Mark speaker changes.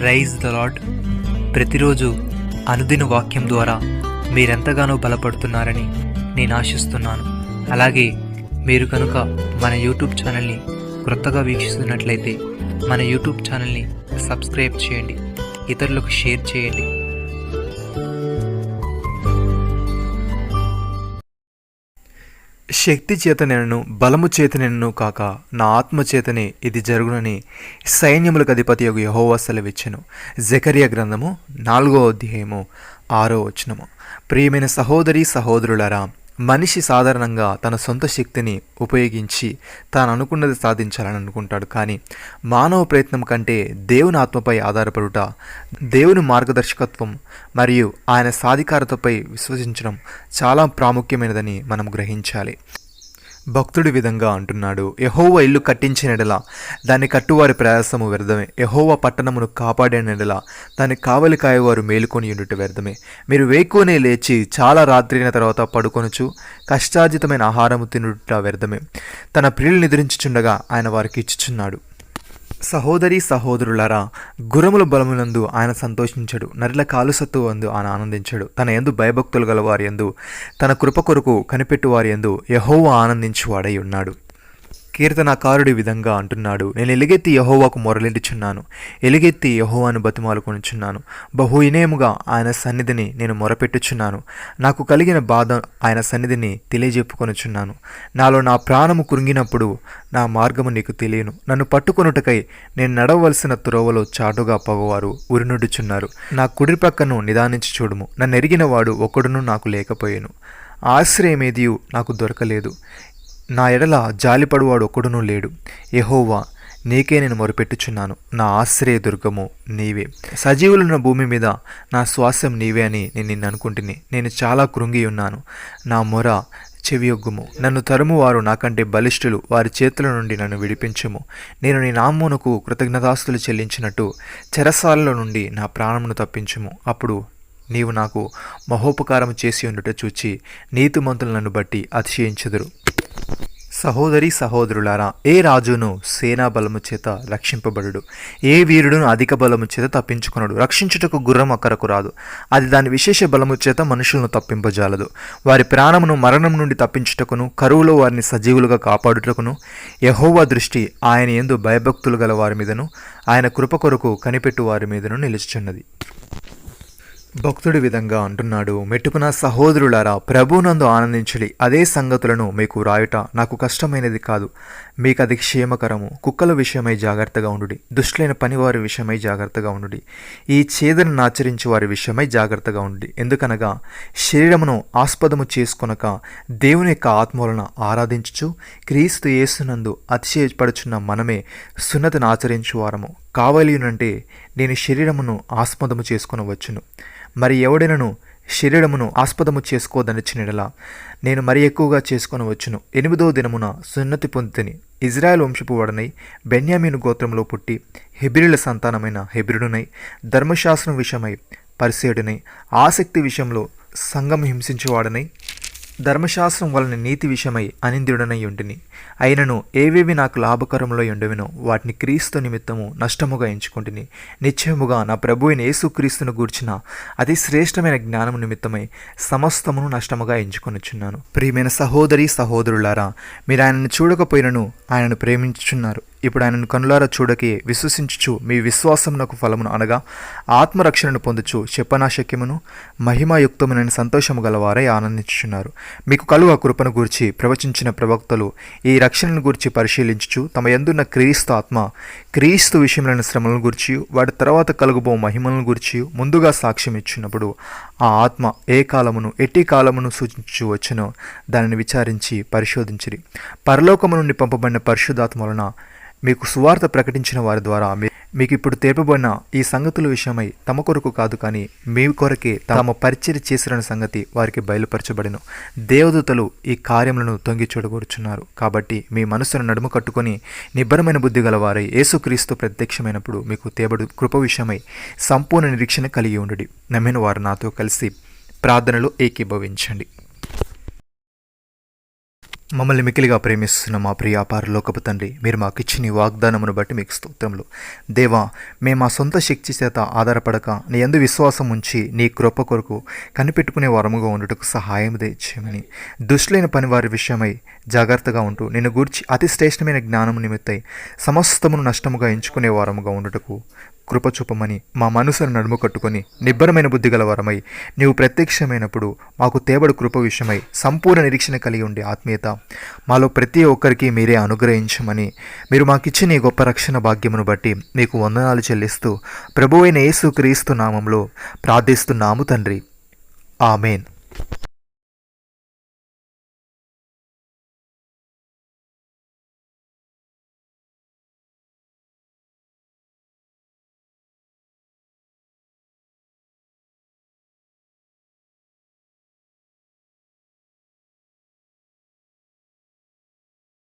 Speaker 1: Rise the lord. ప్రతిరోజు అనుదిన వాక్యం ద్వారా మీరెంతగానో బలపడుతున్నారని నేను ఆశిస్తున్నాను. అలాగే మీరు కనుక మన యూట్యూబ్ ఛానల్ని క్రొత్తగా వీక్షిస్తున్నట్లయితే మన యూట్యూబ్ ఛానల్ని సబ్స్క్రైబ్ చేయండి, ఇతరులకు షేర్ చేయండి.
Speaker 2: శక్తి చేతనెనను బలము చేతనెనను కాక నా ఆత్మ చేతనే ఇది జరుగునని సైన్యములకు అధిపతియగు యెహోవా సెలవిచ్చెను. జెకర్యా గ్రంథము 4వ అధ్యాయము 6వ వచనము. ప్రియమైన సహోదరి సహోదరులారా, మనిషి సాధారణంగా తన సొంత శక్తిని ఉపయోగించి తాను అనుకున్నది సాధించాలని అనుకుంటాడు. కానీ మానవ ప్రయత్నం కంటే దేవుని ఆత్మపై ఆధారపడుట, దేవుని మార్గదర్శకత్వం మరియు ఆయన సాధికారతపై విశ్వసించడం చాలా ప్రాముఖ్యమైనదని మనం గ్రహించాలి. భక్తుడి విధంగా అంటున్నాడు, యెహోవా ఇల్లు కట్టించిన ఎడల దాన్ని కట్టువారి ప్రయాసము వ్యర్థమే, యెహోవా పట్టణమును కాపాడిన ఎడల దాన్ని కావలి కాయవారు మేలుకొని ఉండుట వ్యర్థమే. మీరు వేకువనే లేచి చాలా రాత్రి అయిన తర్వాత పడుకొనుచు కష్టార్జితమైన ఆహారము తినుట వ్యర్థమే. తన ప్రియులు నిద్రించుచుండగా ఆయన వారికి ఇచ్చుచున్నాడు. సహోదరి సహోదరులారా, గుర్రముల బలములందు ఆయన సంతోషించడు, నరుల కాలుసత్తు అందు ఆయన ఆనందించడు. తన యందు భయభక్తులు గల వారి యందు, తన కృప కొరకు కనిపెట్టు వారి యందు యెహోవా ఆనందించువాడై ఉన్నాడు. కీర్తనకారుడి విధంగా అంటున్నాడు, నేను ఎలుగెత్తి యెహోవాకు మొరలించుచున్నాను, ఎలుగెత్తి యెహోవాను బతిమాలుకొనుచున్నాను. బహు వినయముగా ఆయన సన్నిధిని నేను మొరపెట్టుచున్నాను, నాకు కలిగిన బాధ ఆయన సన్నిధిని తెలియజెప్పుకొనుచున్నాను. నాలో నా ప్రాణము కృంగినప్పుడు నా మార్గము నీకు తెలియను. నన్ను పట్టుకొనుటకై నేను నడవలసిన త్రోవలో చాటుగా పగవారు ఉరినుడుచున్నారు. నా కుడి ప్రక్కను నిదానించి చూడుము, నన్ను ఎరిగిన వాడు ఒకడును నాకు లేకపోయాను, ఆశ్రయమేదియు నాకు దొరకలేదు, నా ఎడల జాలిపడువాడు ఒక్కడునూ లేడు. యెహోవా, నీకే నేను మొరపెట్టుచున్నాను, నా ఆశ్రయ దుర్గము నీవే. సజీవులున్న భూమి మీద నా శ్వాసం నీవే అని నేను నిన్ను అనుకుంటుని. నేను చాలా కృంగి ఉన్నాను, నా మొర చెవియొగ్గుము. నన్ను తరుమువారు నాకంటే బలిష్ఠులు, వారి చేతుల నుండి నన్ను విడిపించుము. నేను నీ నామమునకు కృతజ్ఞతాస్తులు చెల్లించినట్టు చెరసాలలో నుండి నా ప్రాణమును తప్పించుము. అప్పుడు నీవు నాకు మహోపకారం చేసి ఉండుట చూచి నీతిమంతులు నన్ను బట్టి అతిశయించుదురు. సహోదరి సహోదరులారా, ఏ రాజును సేనా బలము చేత రక్షింపబడుడు, ఏ వీరుడును అధిక బలము చేత తప్పించుకొనడు. రక్షించుటకు గుర్రం అక్కరకు రాదు, అది దాని విశేష బలము చేత మనుషులను తప్పింపజాలదు. వారి ప్రాణమును మరణం నుండి తప్పించుటకును, కరువులో వారిని సజీవులుగా కాపాడుటకును యెహోవా దృష్టి ఆయన యందు భయభక్తులు గల వారి మీదను, ఆయన కృప కొరకు కనిపెట్టు వారి మీదను నిలుచుచున్నది. భక్తుడి విధంగా అంటున్నాడు, మెట్టుకున్న సహోదరులారా, ప్రభువునందు ఆనందించుడి. అదే సంగతులను మీకు వ్రాయుట నాకు కష్టమైనది కాదు, మీకు అది క్షేమకరము. కుక్కల విషయమై జాగ్రత్తగా ఉండుడి, దుష్టులైన పనివారి విషయమై జాగ్రత్తగా ఉండుడి, ఈ ఛేదనను ఆచరించే వారి విషయమై జాగ్రత్తగా ఉండుడి. ఎందుకనగా శరీరమును ఆస్పదము చేసుకొనక దేవుని యొక్క ఆత్మలను ఆరాధించుచు క్రీస్తు యేసునందు అతిశయపడుచున్న మనమే సున్నతిని ఆచరించువారము. కావలియునంటే నేను శరీరమును ఆస్పదము చేసుకొనవచ్చును, మరి ఎవడైనను శరీరమును ఆస్పదము చేసుకోదనిచ్చినలా నేను మరి ఎక్కువగా చేసుకొనవచ్చును. 8వ దినమున సున్నతి పొందితిని. ఇజ్రాయెల్ వంశపు వాడనై బెన్యామీను గోత్రంలో పుట్టి హెబ్రీల సంతానమైన హెబ్రీయుడనై ధర్మశాస్త్రం విషయమై పరిసేయుడనై ఆసక్తి విషయంలో సంఘం హింసించేవాడనై ధర్మశాస్త్రం వలన నీతి విషయమై అనింద్యుడనై ఉంటిని. అయినను ఏవేవి నాకు లాభకరములో ఉండవినో వాటిని క్రీస్తు నిమిత్తము నష్టముగా ఎంచుకుంటుని. నిశ్చయముగా నా ప్రభువైన యేసుక్రీస్తును గూర్చిన అతి శ్రేష్టమైన జ్ఞానము నిమిత్తమై సమస్తమును నష్టముగా ఎంచుకొనుచున్నాను. ప్రియమైన సహోదరి సహోదరులారా, మీరు ఆయనను చూడకపోయినను ఆయనను ప్రేమించుచున్నారు. ఇప్పుడు ఆయనను కనులారా చూడకే విశ్వసించుచు మీ విశ్వాసమునకు ఫలమును అనగా ఆత్మరక్షణను పొందుచు చెప్పనాశక్యమును మహిమాయుక్తమునైన సంతోషము గలవారై ఆనందించుచున్నారు. మీకు కలువ కృపను గూర్చి ప్రవచించిన ప్రవక్తలు ఈ రక్షణను గూర్చి పరిశీలించుచు తమ యందున్న క్రీస్తు ఆత్మ క్రీస్తు విషయములైన శ్రమలను గూర్చి వాటి తర్వాత కలుగుబో మహిమలను గూర్చి ముందుగా సాక్ష్యం ఇచ్చినప్పుడు ఆ ఆత్మ ఏ కాలమును ఎట్టి కాలమును సూచించు వచ్చునో దానిని విచారించి పరిశోధించిరి. పరలోకము నుండి పంపబడిన పరిశుద్ధాత్మ వలన మీకు సువార్త ప్రకటించిన వారి ద్వారా మీకు ఇప్పుడు తెరపబడిన ఈ సంగతుల విషయమై తమ కొరకు కాదు కానీ మీ కొరకే తమ పరిచర్య చేసిన సంగతి వారికి బయలుపరచబడిను. దేవదూతలు ఈ కార్యములను తొంగి చూడగోరుచున్నారు. కాబట్టి మీ మనసును నడుము కట్టుకొని నిబ్బరమైన బుద్ధి గలవారై యేసుక్రీస్తు ప్రత్యక్షమైనప్పుడు మీకు తేబడు కృప విషయమై సంపూర్ణ నిరీక్షణ కలిగి ఉండుడి. నమ్మిన వారు నాతో కలిసి ప్రార్థనలో ఏకీభవించండి. మమ్మల్ని మిక్కిలిగా ప్రేమిస్తున్న మా ప్రియ పరలోకపు తండ్రి, మీరు మాకు ఇచ్చిన ఈ వాగ్దానమును బట్టి మీకు స్తోత్రములు. దేవా, మేము మా సొంత శక్తి చేత ఆధారపడక నీ యందు విశ్వాసం ఉంచి నీ కృప కొరకు కనిపెట్టుకునే వరముగా ఉండుటకు సహాయం దయచేయమని, దుష్టులైన పని వారి విషయమై జాగ్రత్తగా ఉంటూ నిన్ను గూర్చి అతి శ్రేష్టమైన జ్ఞానము నిమిత్తై సమస్తమును నష్టముగా ఎంచుకునే వారముగా ఉండుటకు కృప చూపమని, మా మనసును నడుము కట్టుకొని నిబ్బరమైన బుద్ధి గల వరమై నీవు ప్రత్యక్షమైనప్పుడు మాకు తేబడు కృప విషయమై సంపూర్ణ నిరీక్షణ కలిగి ఉండే ఆత్మీయత మాలో ప్రతి ఒక్కరికి మీరే అనుగ్రహించమని, మీరు మాకిచ్చిన ఈ గొప్ప రక్షణ భాగ్యమును బట్టి మీకు వందనాలు చెల్లిస్తూ ప్రభువైన యేసు క్రీస్తు నామంలో ప్రార్థిస్తున్నాము తండ్రి. ఆమేన్.